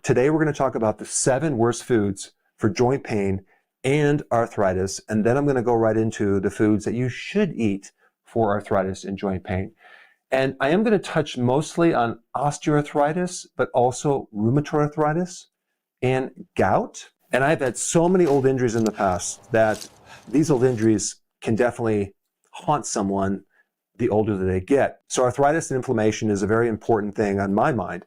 Today we're going to talk about the 7 worst foods for joint pain and arthritis, and then I'm going to go right into the foods that you should eat for arthritis and joint pain. And I am going to touch mostly on osteoarthritis, but also rheumatoid arthritis and gout. And I've had so many old injuries in the past that these old injuries can definitely haunt someone the older that they get. So arthritis and inflammation is a very important thing on my mind.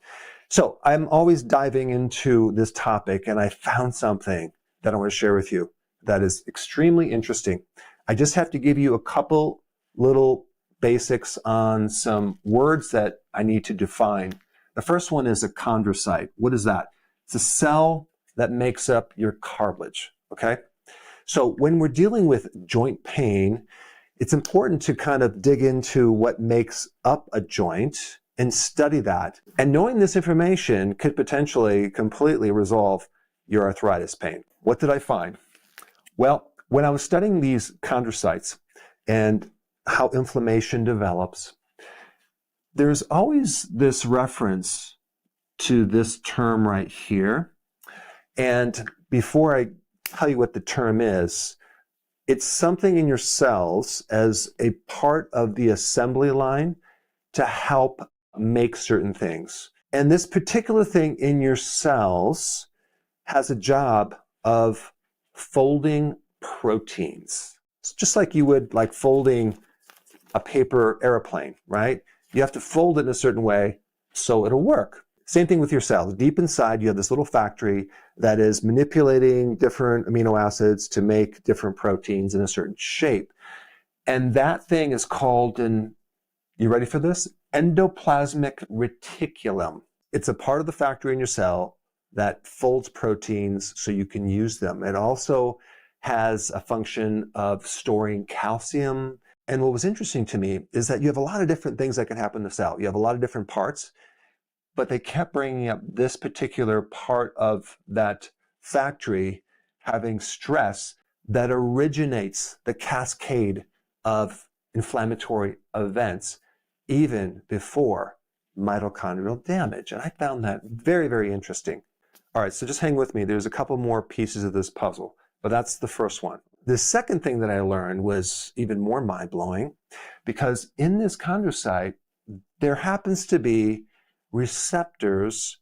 So I'm always diving into this topic, and I found something that I want to share with you that is extremely interesting. I just have to give you a couple little basics on some words that I need to define. The first one is a chondrocyte. What is that? It's a cell that makes up your cartilage, okay? So when we're dealing with joint pain, it's important to kind of dig into what makes up a joint and study that. And knowing this information could potentially completely resolve your arthritis pain. What did I find? Well, when I was studying these chondrocytes and how inflammation develops, there's always this reference to this term right here. And before I tell you what the term is, it's something in your cells as a part of the assembly line to help make certain things. And this particular thing in your cells has a job of folding proteins. It's just like you would like folding a paper airplane, right? You have to fold it in a certain way so it'll work. Same thing with your cells. Deep inside, you have this little factory that is manipulating different amino acids to make different proteins in a certain shape. And that thing is called you ready for this? Endoplasmic reticulum. It's a part of the factory in your cell that folds proteins so you can use them. It also has a function of storing calcium. And what was interesting to me is that you have a lot of different things that can happen in the cell. You have a lot of different parts, but they kept bringing up this particular part of that factory having stress that originates the cascade of inflammatory events even before mitochondrial damage. And I found that very, very interesting. All right, so just hang with me. There's a couple more pieces of this puzzle, but that's the first one. The second thing that I learned was even more mind-blowing, because in this chondrocyte, there happens to be receptors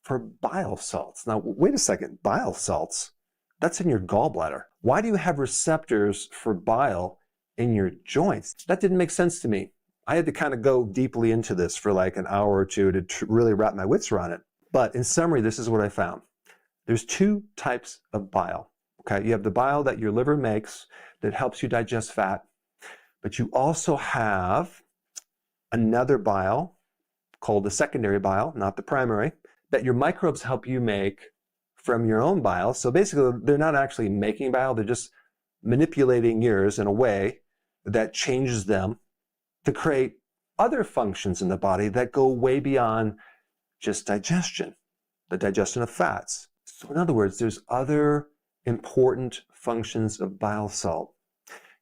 for bile salts. Now, wait a second, bile salts? That's in your gallbladder. Why do you have receptors for bile in your joints? That didn't make sense to me. I had to kind of go deeply into this for like an hour or two to really wrap my wits around it. But in summary, this is what I found. There's 2 types of bile. Okay, you have the bile that your liver makes that helps you digest fat, but you also have another bile called the secondary bile, not the primary, that your microbes help you make from your own bile. So basically, they're not actually making bile, they're just manipulating yours in a way that changes them to create other functions in the body that go way beyond just digestion, the digestion of fats. So in other words, there's other important functions of bile salt.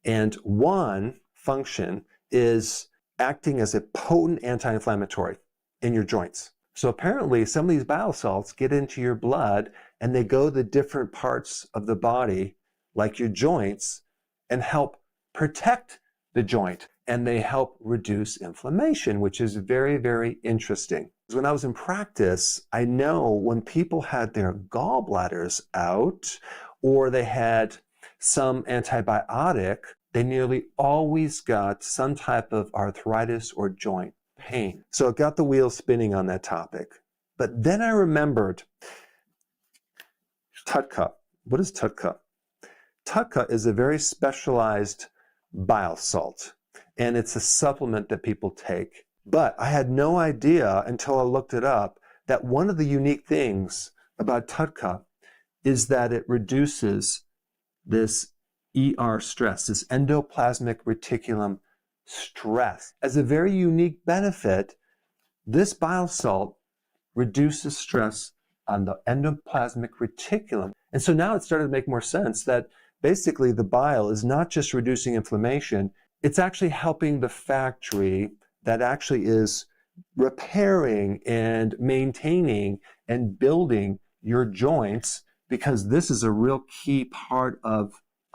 And one function is acting as a potent anti-inflammatory in your joints. So apparently some of these bile salts get into your blood and they go to different parts of the body, like your joints, and help protect the joint. And they help reduce inflammation, which is very, very interesting. When I was in practice, I know when people had their gallbladders out or they had some antibiotic, they nearly always got some type of arthritis or joint pain. So it got the wheels spinning on that topic. But then I remembered TUDCA. What is TUDCA? TUDCA is a very specialized bile salt, and it's a supplement that people take. But I had no idea until I looked it up that one of the unique things about TUDCA is that it reduces this ER stress, this endoplasmic reticulum stress. As a very unique benefit, this bile salt reduces stress on the endoplasmic reticulum. And so now it started to make more sense that basically the bile is not just reducing inflammation, it's actually helping the factory that actually is repairing and maintaining and building your joints, because this is a real key part of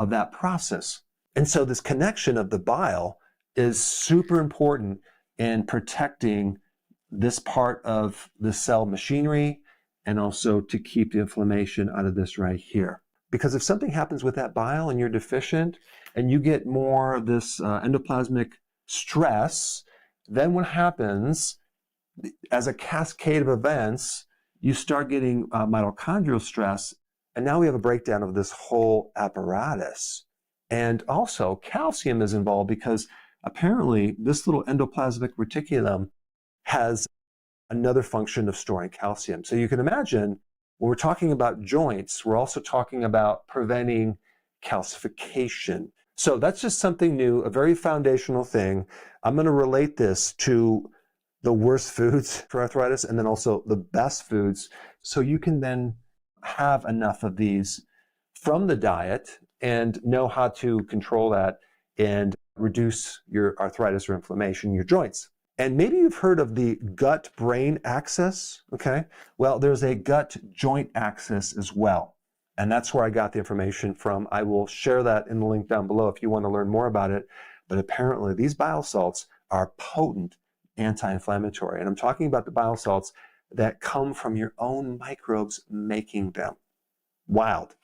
that process. And so this connection of the bile is super important in protecting this part of the cell machinery, and also to keep the inflammation out of this right here. Because if something happens with that bile and you're deficient and you get more of this endoplasmic stress, then what happens as a cascade of events, you start getting mitochondrial stress, and now we have a breakdown of this whole apparatus. And also calcium is involved because apparently this little endoplasmic reticulum has another function of storing calcium. So you can imagine when we're talking about joints, we're also talking about preventing calcification. So that's just something new, a very foundational thing. I'm going to relate this to the worst foods for arthritis and then also the best foods, so you can then have enough of these from the diet and know how to control that and reduce your arthritis or inflammation in your joints. And maybe you've heard of the gut-brain axis, okay? Well, there's a gut-joint axis as well. And that's where I got the information from. I will share that in the link down below if you want to learn more about it. But apparently these bile salts are potent anti-inflammatory. And I'm talking about the bile salts that come from your own microbes making them. Wild.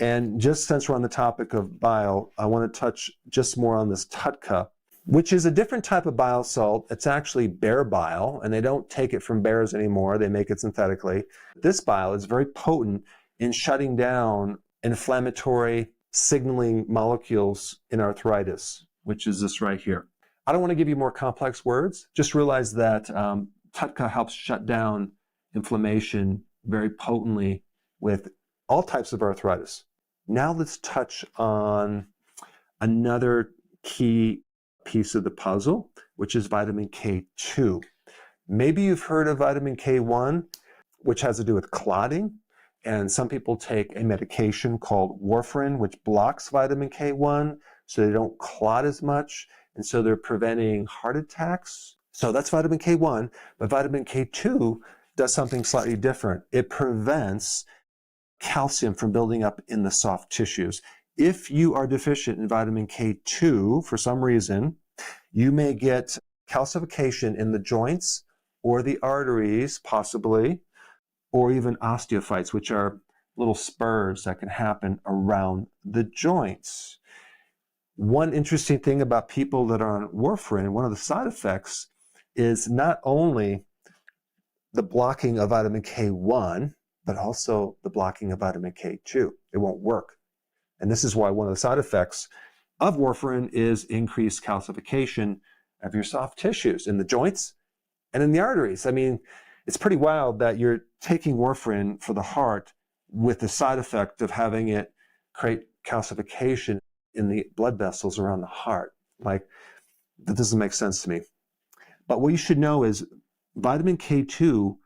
And just since we're on the topic of bile, I want to touch just more on this TUDCA, which is a different type of bile salt. It's actually bear bile, and they don't take it from bears anymore. They make it synthetically. This bile is very potent in shutting down inflammatory signaling molecules in arthritis, which is this right here. I don't want to give you more complex words. Just realize that TUDCA helps shut down inflammation very potently with all types of arthritis. Now let's touch on another key piece of the puzzle, which is vitamin K2. Maybe you've heard of vitamin K1, which has to do with clotting. And some people take a medication called warfarin, which blocks vitamin K1 so they don't clot as much. And so they're preventing heart attacks. So that's vitamin K1, but vitamin K2 does something slightly different. It prevents calcium from building up in the soft tissues. If you are deficient in vitamin K2 for some reason, you may get calcification in the joints or the arteries, possibly, or even osteophytes, which are little spurs that can happen around the joints. One interesting thing about people that are on warfarin, one of the side effects is not only the blocking of vitamin K1, but also the blocking of vitamin K2. It won't work. And this is why one of the side effects of warfarin is increased calcification of your soft tissues in the joints and in the arteries. I mean, it's pretty wild that you're taking warfarin for the heart with the side effect of having it create calcification in the blood vessels around the heart. Like, that doesn't make sense to me. But what you should know is vitamin K2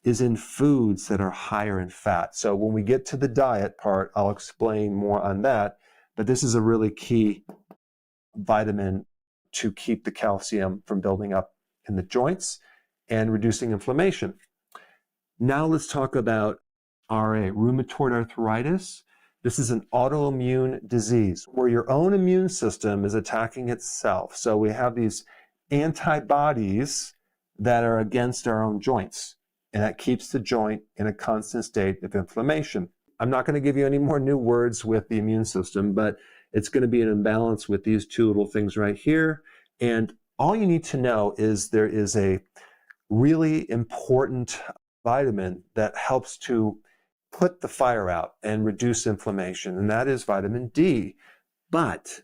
is in foods that are higher in fat. So when we get to the diet part, I'll explain more on that. But this is a really key vitamin to keep the calcium from building up in the joints and reducing inflammation. Now let's talk about RA, rheumatoid arthritis. This is an autoimmune disease where your own immune system is attacking itself. So we have these antibodies that are against our own joints, and that keeps the joint in a constant state of inflammation. I'm not going to give you any more new words with the immune system, but it's going to be an imbalance with these two little things right here. And all you need to know is there is a really important vitamin that helps to put the fire out and reduce inflammation, and that is vitamin D. But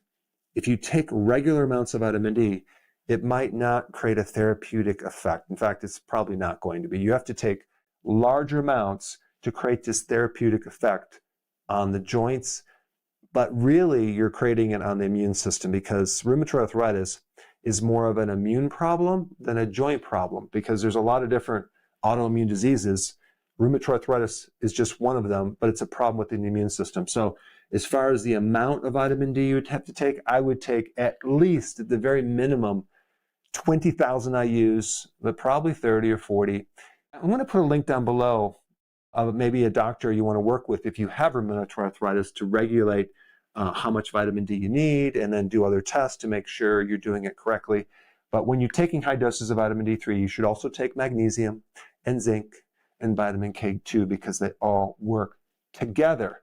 if you take regular amounts of vitamin D, it might not create a therapeutic effect. In fact, it's probably not going to be. You have to take larger amounts to create this therapeutic effect on the joints, but really you're creating it on the immune system, because rheumatoid arthritis is more of an immune problem than a joint problem, because there's a lot of different autoimmune diseases. Rheumatoid arthritis is just one of them, but it's a problem with the immune system. So as far as the amount of vitamin D you would have to take, I would take at least, at the very minimum, 20,000 I use, but probably 30 or 40. I'm going to put a link down below of maybe a doctor you want to work with if you have rheumatoid arthritis to regulate how much vitamin D you need, and then do other tests to make sure you're doing it correctly. But when you're taking high doses of vitamin D3, you should also take magnesium and zinc and vitamin K2 because they all work together.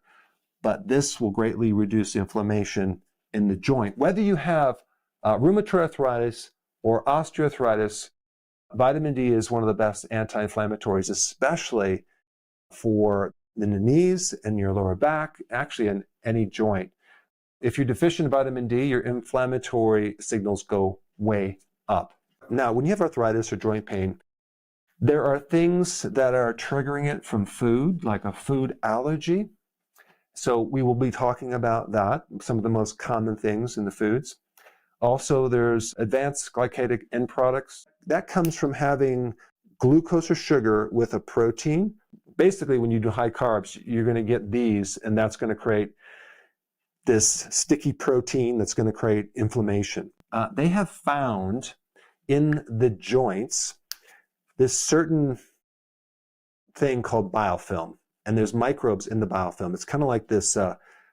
But this will greatly reduce the inflammation in the joint. Whether you have rheumatoid arthritis or osteoarthritis, vitamin D is one of the best anti-inflammatories, especially for the knees and your lower back, actually in any joint. If you're deficient in vitamin D, your inflammatory signals go way up. Now, when you have arthritis or joint pain, there are things that are triggering it from food, like a food allergy. So we will be talking about that, some of the most common things in the foods. Also, there's advanced glycated end products. That comes from having glucose or sugar with a protein. Basically, when you do high carbs, you're going to get these, and that's going to create this sticky protein that's going to create inflammation. They have found in the joints this certain thing called biofilm, and there's microbes in the biofilm. It's kind of like this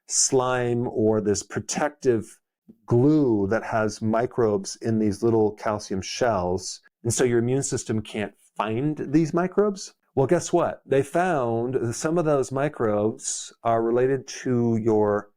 slime or this protective glue that has microbes in these little calcium shells, and so your immune system can't find these microbes. Well, guess what? They found some of those microbes are related to your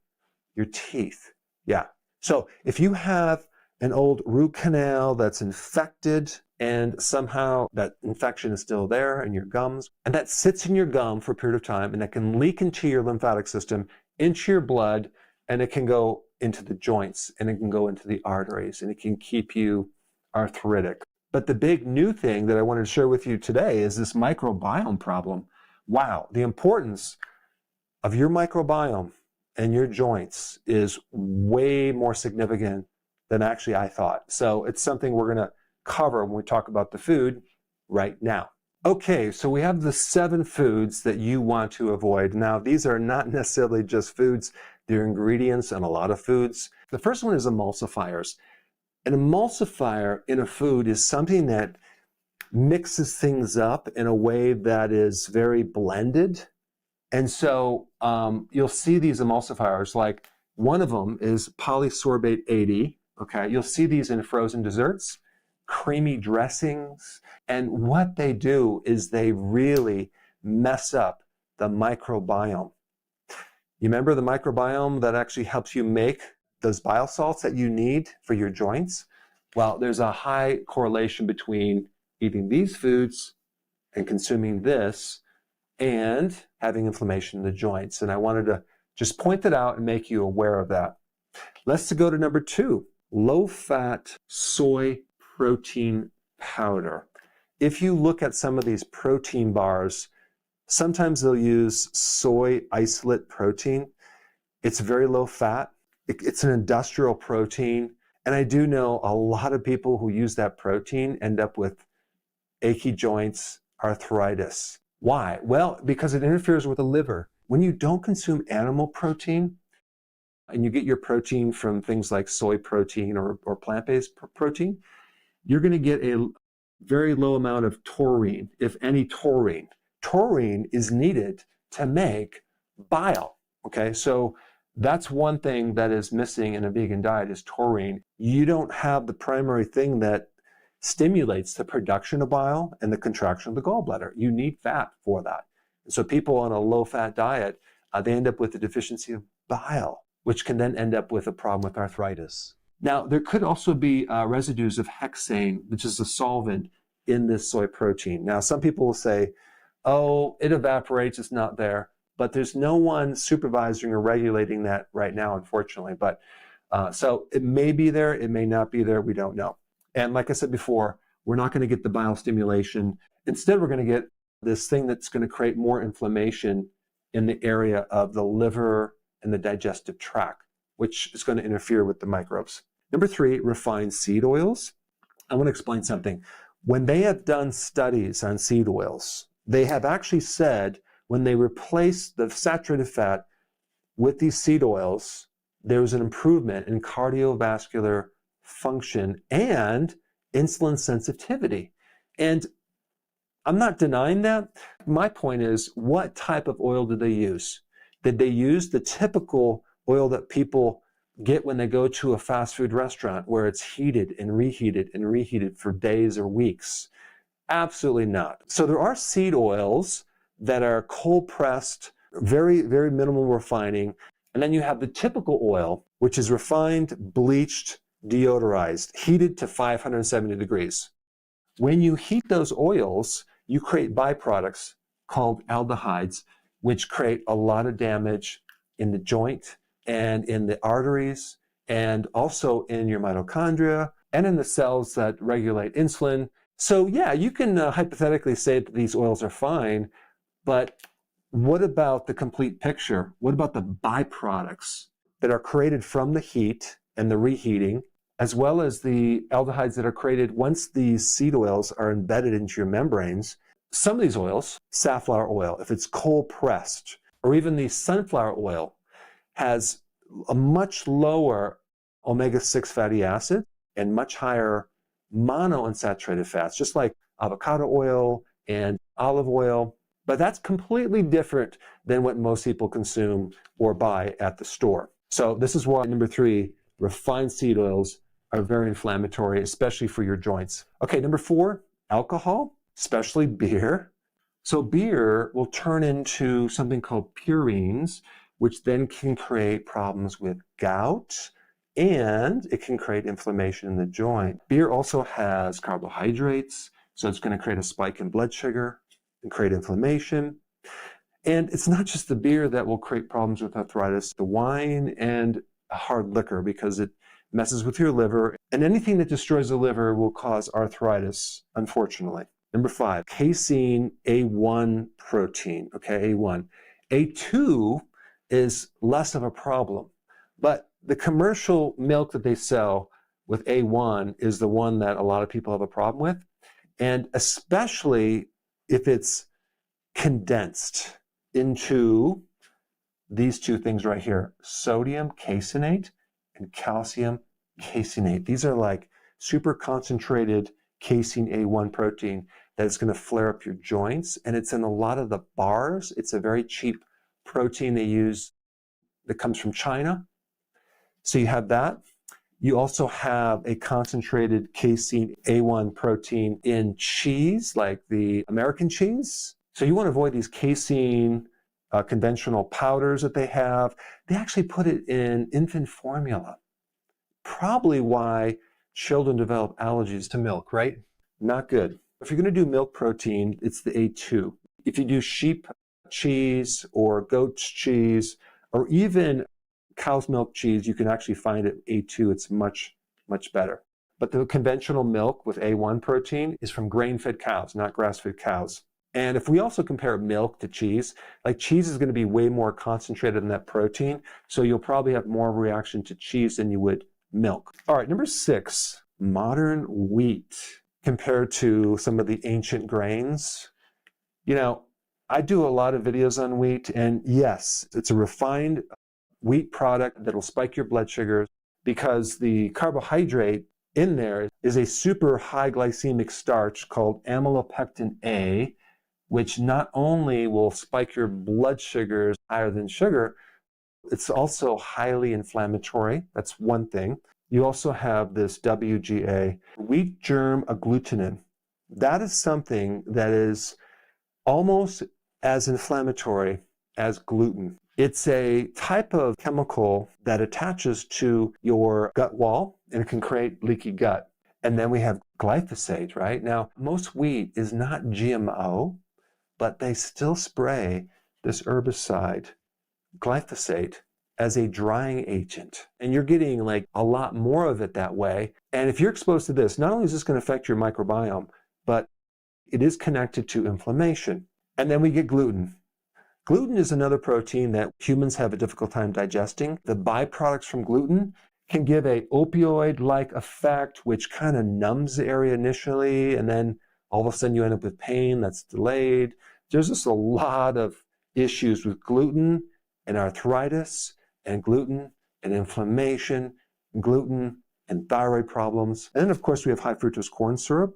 teeth. Yeah. So if you have an old root canal that's infected and somehow that infection is still there in your gums, and that sits in your gum for a period of time, and that can leak into your lymphatic system, into your blood, and it can go into the joints, and it can go into the arteries, and it can keep you arthritic. But the big new thing that I wanted to share with you today is this microbiome problem. Wow, the importance of your microbiome and your joints is way more significant than actually I thought. So it's something we're going to cover when we talk about the food right now. Okay, so we have the 7 foods that you want to avoid. Now, these are not necessarily just foods, they're ingredients in a lot of foods. The first one is emulsifiers. An emulsifier in a food is something that mixes things up in a way that is very blended. And so you'll see these emulsifiers, like one of them is polysorbate 80. Okay, you'll see these in frozen desserts, creamy dressings, and what they do is they really mess up the microbiome. You remember the microbiome that actually helps you make those bile salts that you need for your joints? Well, there's a high correlation between eating these foods and consuming this and having inflammation in the joints. And I wanted to just point that out and make you aware of that. Let's go to number 2, low-fat soy protein powder. If you look at some of these protein bars, sometimes they'll use soy isolate protein. It's very low fat. It's an industrial protein. And I do know a lot of people who use that protein end up with achy joints, arthritis. Why? Well, because it interferes with the liver. When you don't consume animal protein, and you get your protein from things like soy protein or plant-based protein, you're going to get a very low amount of taurine, if any taurine. Taurine is needed to make bile. Okay, so that's one thing that is missing in a vegan diet is taurine. You don't have the primary thing that stimulates the production of bile and the contraction of the gallbladder. You need fat for that. And so people on a low-fat diet, they end up with a deficiency of bile, which can then end up with a problem with arthritis. Now, there could also be residues of hexane, which is a solvent in this soy protein. Now, some people will say, oh, it evaporates, it's not there. But there's no one supervising or regulating that right now, unfortunately. But so it may be there, it may not be there, we don't know. And like I said before, we're not going to get the bile stimulation. Instead, we're going to get this thing that's going to create more inflammation in the area of the liver and the digestive tract, which is going to interfere with the microbes. Number 3, refined seed oils. I want to explain something. When they have done studies on seed oils, they have actually said when they replace the saturated fat with these seed oils, there's an improvement in cardiovascular function and insulin sensitivity. And I'm not denying that. My point is, what type of oil did they use? Did they use the typical oil that people get when they go to a fast food restaurant where it's heated and reheated for days or weeks? Absolutely not. So there are seed oils that are cold pressed, very, very minimal refining. And then you have the typical oil, which is refined, bleached, deodorized, heated to 570 degrees. When you heat those oils, you create byproducts called aldehydes, which create a lot of damage in the joint and in the arteries and also in your mitochondria and in the cells that regulate insulin. So yeah, you can hypothetically say that these oils are fine, but what about the complete picture? What about the byproducts that are created from the heat and the reheating, as well as the aldehydes that are created once these seed oils are embedded into your membranes? Some of these oils, safflower oil, if it's cold pressed, or even the sunflower oil, has a much lower omega-6 fatty acid and much higher monounsaturated fats, just like avocado oil and olive oil. But that's completely different than what most people consume or buy at the store. So this is why, number 3, refined seed oils are very inflammatory, especially for your joints. Okay, number 4, alcohol, especially beer. So beer will turn into something called purines, which then can create problems with gout, and it can create inflammation in the joint. Beer also has carbohydrates, so it's going to create a spike in blood sugar and create inflammation. And it's not just the beer that will create problems with arthritis, the wine and hard liquor, because it messes with your liver, and anything that destroys the liver will cause arthritis, unfortunately. Number 5, casein A1 protein, okay, A1. A2 is less of a problem, but the commercial milk that they sell with A1 is the one that a lot of people have a problem with, and especially if it's condensed into these two things right here, sodium caseinate and calcium caseinate. These are like super concentrated casein A1 protein that is going to flare up your joints, and it's in a lot of the bars. It's a very cheap protein they use that comes from China. So you have that. You also have a concentrated casein A1 protein in cheese, like the American cheese. So you want to avoid these casein conventional powders that they have. They actually put it in infant formula. Probably why children develop allergies to milk, right? Not good. If you're going to do milk protein, it's the A2. If you do sheep cheese or goat's cheese or even cow's milk cheese, you can actually find it A2. It's much, much better. But the conventional milk with A1 protein is from grain-fed cows, not grass-fed cows. And if we also compare milk to cheese, like cheese is going to be way more concentrated in that protein, so you'll probably have more reaction to cheese than you would milk. All right, number 6, modern wheat compared to some of the ancient grains. You know, I do a lot of videos on wheat, and yes, it's a refined wheat product that'll spike your blood sugars because the carbohydrate in there is a super high glycemic starch called amylopectin A, which not only will spike your blood sugars higher than sugar, it's also highly inflammatory. That's one thing. You also have this WGA, wheat germ agglutinin. That is something that is almost as inflammatory as gluten. It's a type of chemical that attaches to your gut wall and it can create leaky gut. And then we have glyphosate, right? Now, most wheat is not GMO, but they still spray this herbicide, glyphosate, as a drying agent. And you're getting like a lot more of it that way. And if you're exposed to this, not only is this going to affect your microbiome, but it is connected to inflammation. And then we get gluten. Gluten is another protein that humans have a difficult time digesting. The byproducts from gluten can give a opioid-like effect, which kind of numbs the area initially, and then all of a sudden you end up with pain that's delayed. There's just a lot of issues with gluten and arthritis and gluten and inflammation, gluten and thyroid problems. And then, of course, we have high fructose corn syrup.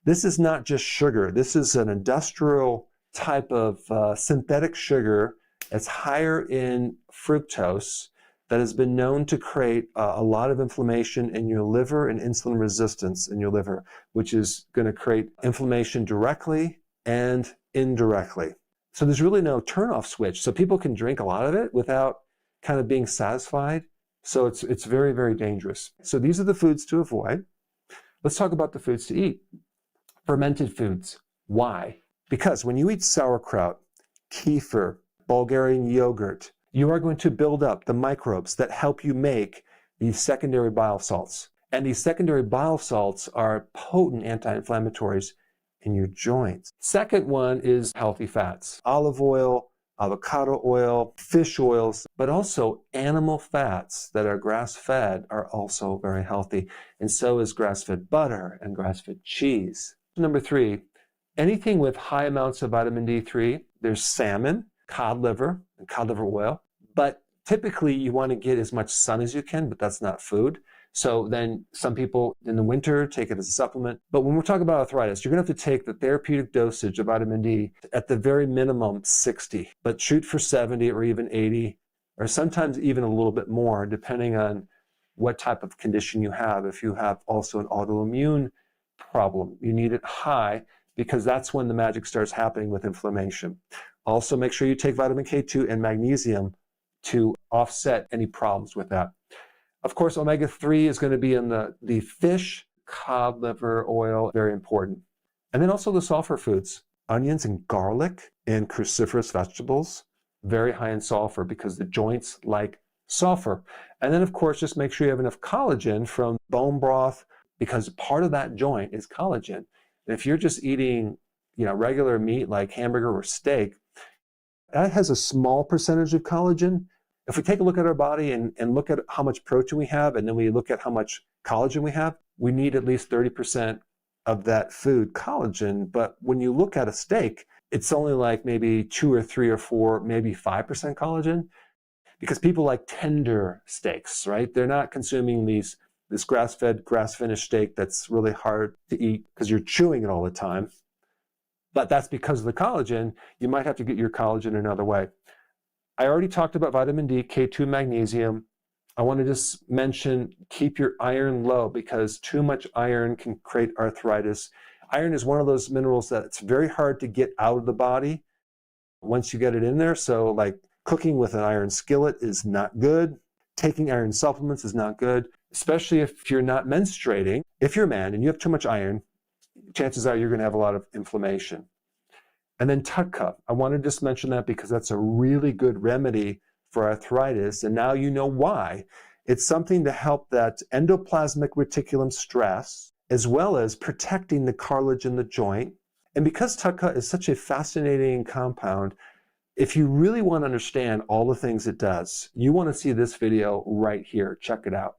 This is not just sugar. This is an industrial type of synthetic sugar that's higher in fructose that has been known to create a lot of inflammation in your liver and insulin resistance in your liver, which is going to create inflammation directly and indirectly. So there's really no turn-off switch. So people can drink a lot of it without kind of being satisfied. So it's very, very dangerous. So these are the foods to avoid. Let's talk about the foods to eat. Fermented foods. Why? Because when you eat sauerkraut, kefir, Bulgarian yogurt, you are going to build up the microbes that help you make these secondary bile salts. And these secondary bile salts are potent anti-inflammatories in your joints. Second one is healthy fats. Olive oil, avocado oil, fish oils, but also animal fats that are grass-fed are also very healthy. And so is grass-fed butter and grass-fed cheese. Number 3, anything with high amounts of vitamin D3, there's salmon, cod liver, and cod liver oil. But typically you want to get as much sun as you can, but that's not food. So then some people in the winter take it as a supplement. But when we're talking about arthritis, you're going to have to take the therapeutic dosage of vitamin D at the very minimum 60, but shoot for 70 or even 80, or sometimes even a little bit more, depending on what type of condition you have. If you have also an autoimmune problem, you need it high because that's when the magic starts happening with inflammation. Also, make sure you take vitamin K2 and magnesium to offset any problems with that. Of course, omega-3 is going to be in the fish, cod liver oil, very important. And then also the sulfur foods, onions and garlic and cruciferous vegetables, very high in sulfur because the joints like sulfur. And then, of course, just make sure you have enough collagen from bone broth because part of that joint is collagen. And if you're just eating, regular meat like hamburger or steak, that has a small percentage of collagen. If we take a look at our body and look at how much protein we have, and then we look at how much collagen we have, we need at least 30% of that food collagen. But when you look at a steak, it's only like maybe 2 or 3 or 4, maybe 5% collagen, because people like tender steaks, right? They're not consuming this grass-fed, grass-finished steak that's really hard to eat because you're chewing it all the time. But that's because of the collagen. You might have to get your collagen another way. I already talked about vitamin D, K2, magnesium. I want to just mention, keep your iron low because too much iron can create arthritis. Iron is one of those minerals that it's very hard to get out of the body once you get it in there. So like cooking with an iron skillet is not good. Taking iron supplements is not good, especially if you're not menstruating. If you're a man and you have too much iron, chances are you're going to have a lot of inflammation. And then TUDCA, I want to just mention that because that's a really good remedy for arthritis. And now you know why. It's something to help that endoplasmic reticulum stress, as well as protecting the cartilage in the joint. And because TUDCA is such a fascinating compound, if you really want to understand all the things it does, you want to see this video right here. Check it out.